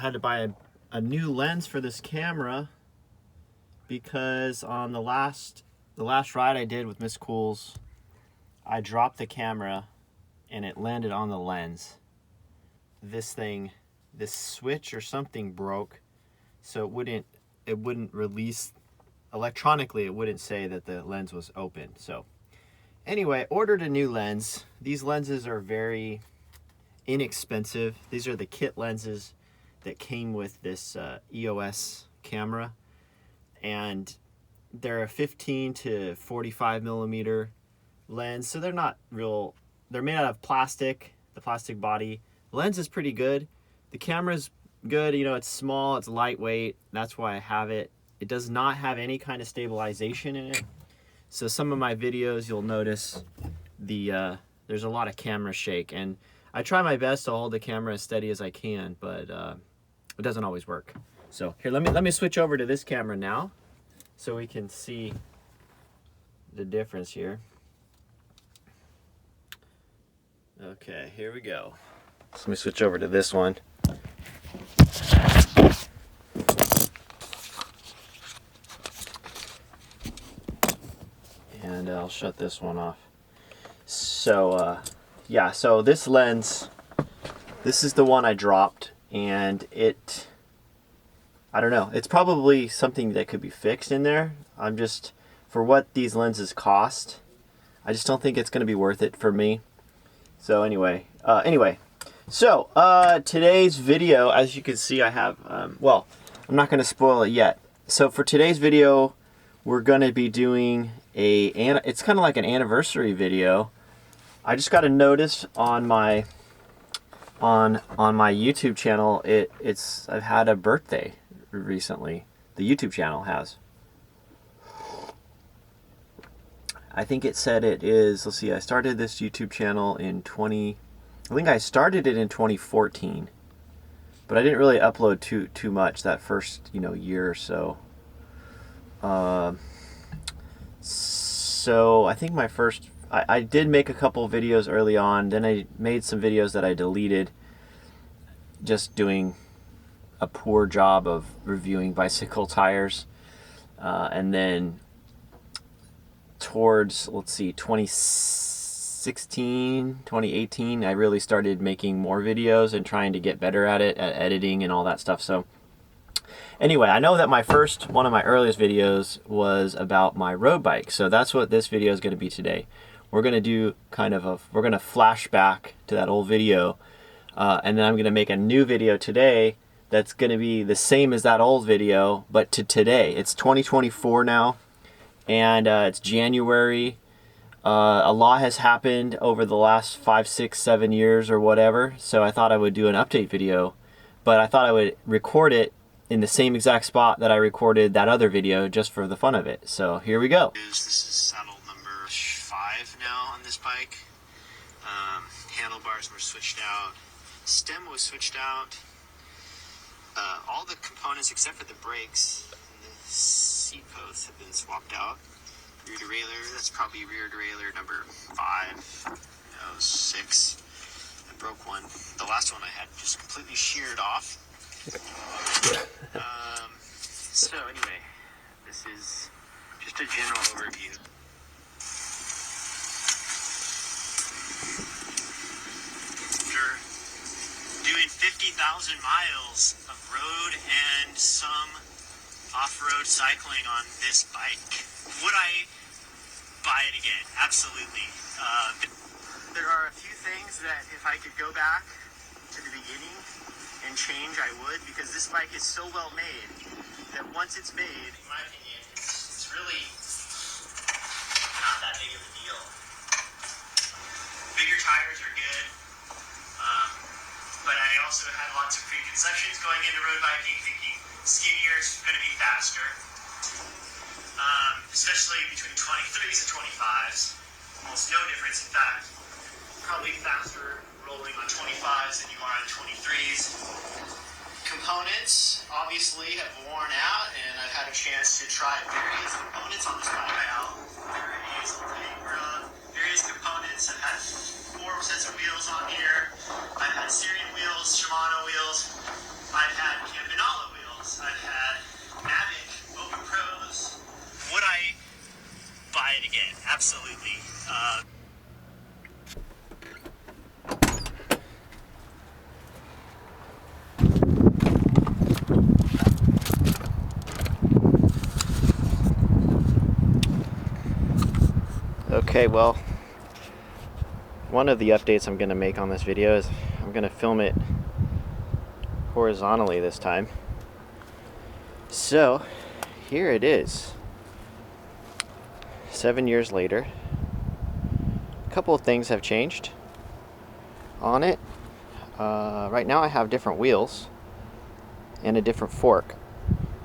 had to buy a new lens for this camera because on the last ride I did with Miss Cools, I dropped the camera and it landed on the lens. This switch or something broke, so it wouldn't release electronically. It wouldn't say that the lens was open. So anyway, ordered a new lens. These lenses are very inexpensive. These are the kit lenses that came with this EOS camera, and they're a 15 to 45 millimeter lens, so they're not real. They're made out of plastic, the plastic body. The lens is pretty good. The camera's good, you know, it's small, it's lightweight. That's why I have it. It does not have any kind of stabilization in it. So some of my videos, you'll notice there's a lot of camera shake, and I try my best to hold the camera as steady as I can, but it doesn't always work. So here, let me switch over to this camera now so we can see the difference here. Okay, here we go. So let me switch over to this one. And I'll shut this one off. So yeah, so this lens, this is the one I dropped, and I don't know, it's probably something that could be fixed in there. For what these lenses cost, I just don't think it's going to be worth it for me. So anyway, today's video, as you can see, I have, well, I'm not going to spoil it yet. So for today's video, we're going to be doing it's kind of like an anniversary video. I just got a notice on my YouTube channel. I've had a birthday recently. The YouTube channel has. I think it said it is, let's see, I started this YouTube channel I think I started it in 2014, but I didn't really upload too much that first, year or so. So I think I did make a couple videos early on, then I made some videos that I deleted, just doing a poor job of reviewing bicycle tires. And then towards, let's see, 2016, 2018, I really started making more videos and trying to get better at it, at editing and all that stuff. So anyway, I know that one of my earliest videos was about my road bike. So that's what this video is going to be today. We're going to do we're going to flash back to that old video. And then I'm going to make a new video today that's going to be the same as that old video, but to today. It's 2024 now, and it's January. A lot has happened over the last 5, 6, 7 years or whatever, so I thought I would do an update video, but I thought I would record it in the same exact spot that I recorded that other video, just for the fun of it. So here we go. This is saddle number 5 now on this bike. Handlebars were switched out. Stem was switched out. All the components except for the brakes and the seat posts have been swapped out. Rear derailleur, that's probably rear derailleur number 5, 6. I broke one. The last one I had just completely sheared off. So anyway, this is just a general overview. After doing 50,000 miles of road and some off-road cycling on this bike, would I buy it again? Absolutely. There are a few things that if I could go back to the beginning and change, I would, because this bike is so well made that once it's made, in my opinion, it's really not that big of a deal. Bigger tires are good, but I also had lots of preconceptions going into road biking, thinking skinnier is going to be faster, especially between 23s and 25s. Almost no difference, in fact. Probably faster rolling on 25s than you are on 23s. Components obviously have worn out, and I've had a chance to try various components on this bike now. There is various components. I've had 4 sets of wheels on here. I've had steering wheels, Shimano wheels. I've had again, absolutely. Okay, well, one of the updates I'm going to make on this video is I'm going to film it horizontally this time. So, here it is. 7 years later. A couple of things have changed on it. Right now I have different wheels and a different fork.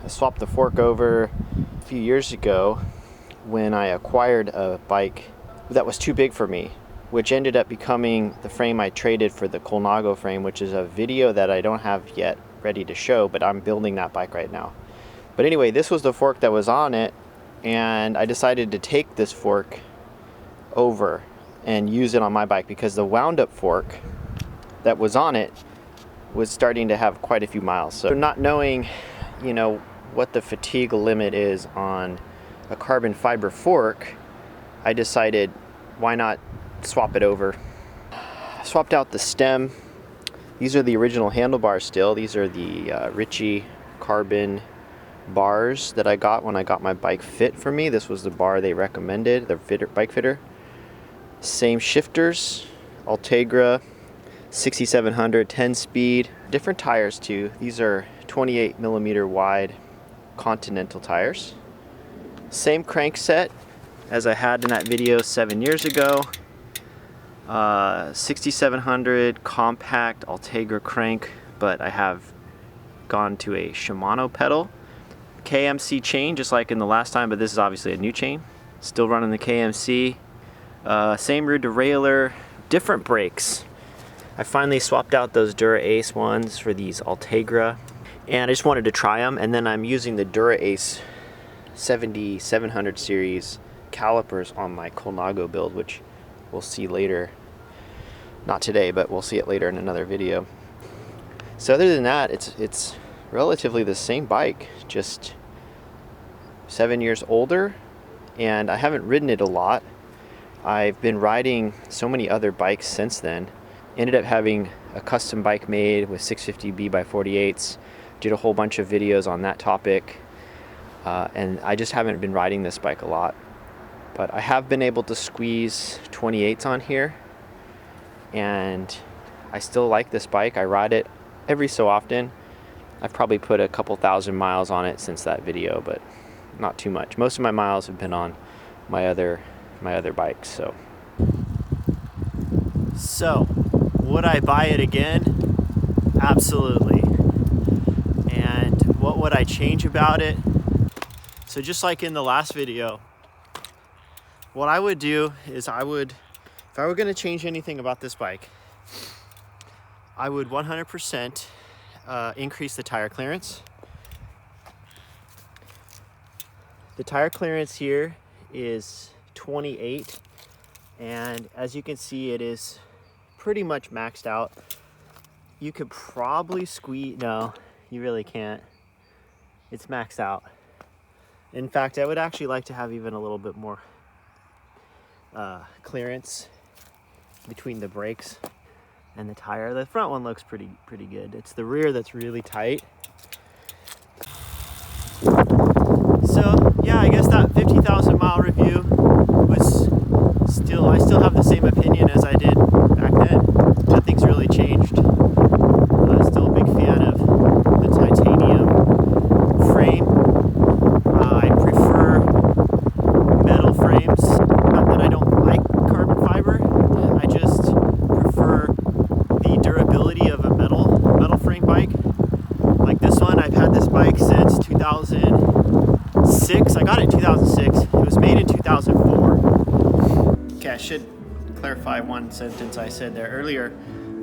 I swapped the fork over a few years ago when I acquired a bike that was too big for me, which ended up becoming the frame I traded for the Colnago frame, which is a video that I don't have yet ready to show, but I'm building that bike right now. But anyway, this was the fork that was on it, and I decided to take this fork over and use it on my bike because the wound up fork that was on it was starting to have quite a few miles. So not knowing, you know, what the fatigue limit is on a carbon fiber fork, I decided why not swap it over. I swapped out the stem. These are the original handlebars still. These are the Ritchey carbon bars that I got when I got my bike fit for me. This was the bar they recommended, the bike fitter. Same shifters, Ultegra 6700 10 speed, different tires too. These are 28 millimeter wide Continental tires. Same crank set as I had in that video 7 years ago. 6700 compact Ultegra crank, but I have gone to a Shimano pedal. KMC chain, just like in the last time, but this is obviously a new chain. Still running the KMC. Same rear derailleur, different brakes. I finally swapped out those Dura Ace ones for these Ultegra, and I just wanted to try them. And then I'm using the Dura Ace 7700 series calipers on my Colnago build, which we'll see later. Not today, but we'll see it later in another video. So other than that, it's relatively the same bike, just 7 years older, and I haven't ridden it a lot. I've been riding so many other bikes since then. Ended up having a custom bike made with 650B by 48s. Did a whole bunch of videos on that topic. And I just haven't been riding this bike a lot. But I have been able to squeeze 28s on here. And I still like this bike. I ride it every so often. I've probably put a couple thousand miles on it since that video, but not too much. Most of my miles have been on my other bikes. So would I buy it again? Absolutely. And what would I change about it? So just like in the last video, what I would do is if I were going to change anything about this bike, I would 100% increase the tire clearance. The tire clearance here is 28, and as you can see, it is pretty much maxed out. You could probably squeeze, no, you really can't. It's maxed out. In fact, I would actually like to have even a little bit more clearance between the brakes and the tire. The front one looks pretty good. It's the rear that's really tight. So yeah, I guess that 50,000 mile review was I still have the same opinion as I did back then. Nothing's really changed. Still a big fan of the titanium frame. I prefer metal frames. Not that I don't like carbon fiber. I just prefer the durability of a metal frame bike. Like this one, I've had this bike since 2006. I got it in 2006. It was made in 2004. Okay, I should clarify one sentence I said there earlier.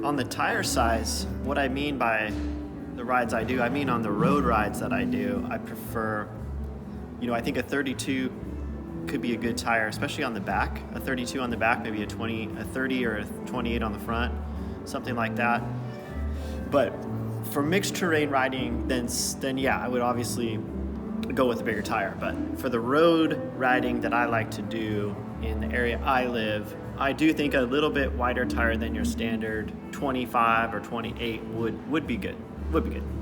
On the tire size, what I mean by the rides I do, I mean on the road rides that I do, I prefer, I think a 32 could be a good tire, especially on the back. A 32 on the back, maybe a 30 or a 28 on the front, something like that. But for mixed terrain riding, then yeah, I would obviously go with a bigger tire. But for the road riding that I like to do in the area I live, I do think a little bit wider tire than your standard 25 or 28 would be good. Would be good.